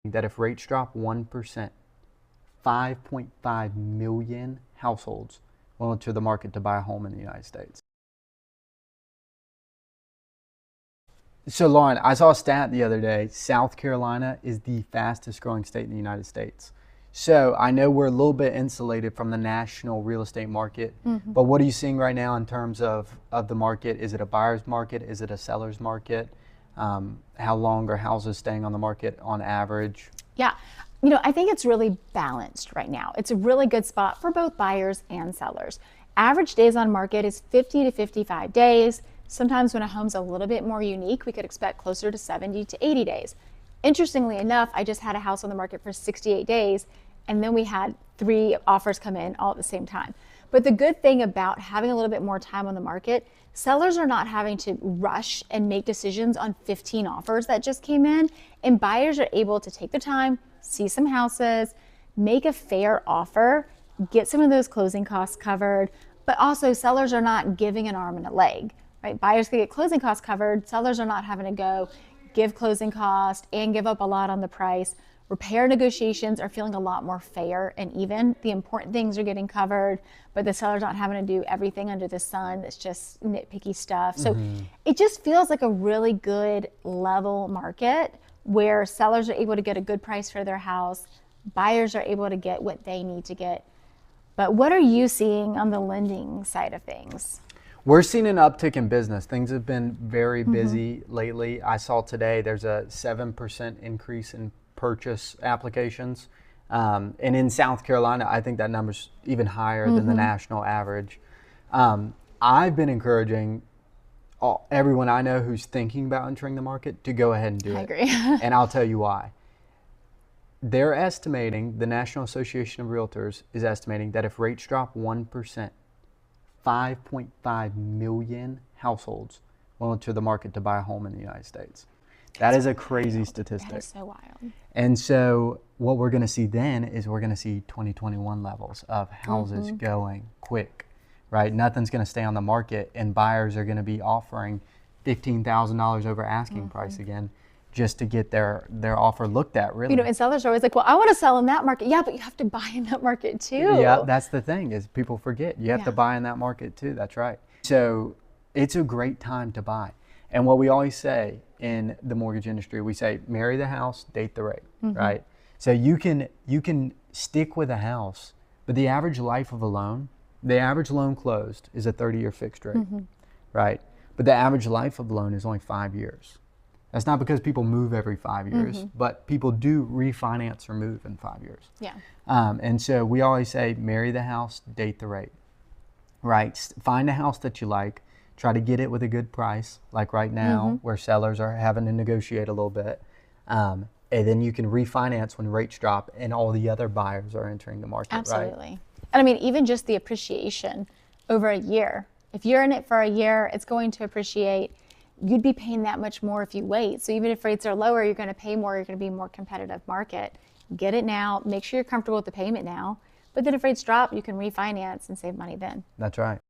that if rates drop 1%, 5.5 million households will enter the market to buy a home in the United States. So Lauren, I saw a stat the other day. South Carolina is the fastest growing state in the United States. So I know we're a little bit insulated from the national real estate market, but what are you seeing right now in terms of the market? Is it a buyer's market? Is it a seller's market? How long are houses staying on the market on average? Yeah, I think it's really balanced right now. It's a really good spot for both buyers and sellers. Average days on market is 50 to 55 days. Sometimes when a home's a little bit more unique, we could expect closer to 70 to 80 days. Interestingly enough, I just had a house on the market for 68 days, and then we had 3 offers come in all at the same time. But the good thing about having a little bit more time on the market, sellers are not having to rush and make decisions on 15 offers that just came in, and buyers are able to take the time, see some houses, make a fair offer, get some of those closing costs covered, but also sellers are not giving an arm and a leg, right? Buyers can get closing costs covered, sellers are not having to go give closing costs and give up a lot on the price. Repair negotiations are feeling a lot more fair and even. The important things are getting covered, but the seller's not having to do everything under the sun that's just nitpicky stuff. So it just feels like a really good level market where sellers are able to get a good price for their house, buyers are able to get what they need to get. But what are you seeing on the lending side of things? We're seeing an uptick in business. Things have been very busy lately. I saw today there's a 7% increase in purchase applications. And in South Carolina, I think that number's even higher than the national average. I've been encouraging everyone I know who's thinking about entering the market to go ahead and do it. I agree. And I'll tell you why. They're estimating, the National Association of Realtors is estimating that if rates drop 1%, 5.5 million households will enter the market to buy a home in the United States. That is a crazy statistic. That is so wild. And so what we're going to see then is we're going to see 2021 levels of houses going quick, right? Nothing's going to stay on the market, and buyers are going to be offering $15,000 over asking price again just to get their offer looked at, really. And sellers are always like, well, I want to sell in that market. Yeah, but you have to buy in that market too. Yeah, that's the thing, is people forget. You have to buy in that market too. That's right. So it's a great time to buy. And what we always say in the mortgage industry, we say, marry the house, date the rate, right? So you can stick with a house, but the average life of a loan, the average loan closed is a 30-year fixed rate, right? But the average life of a loan is only 5 years. That's not because people move every 5 years, but people do refinance or move in 5 years. Yeah. And so we always say, marry the house, date the rate, right? Find a house that you like, try to get it with a good price, like right now, where sellers are having to negotiate a little bit. And then you can refinance when rates drop and all the other buyers are entering the market, Absolutely. right? And I mean, even just the appreciation over a year. If you're in it for a year, it's going to appreciate. You'd be paying that much more if you wait. So even if rates are lower, you're going to pay more, you're going to be a more competitive market. Get it now, make sure you're comfortable with the payment now. But then if rates drop, you can refinance and save money then. That's right.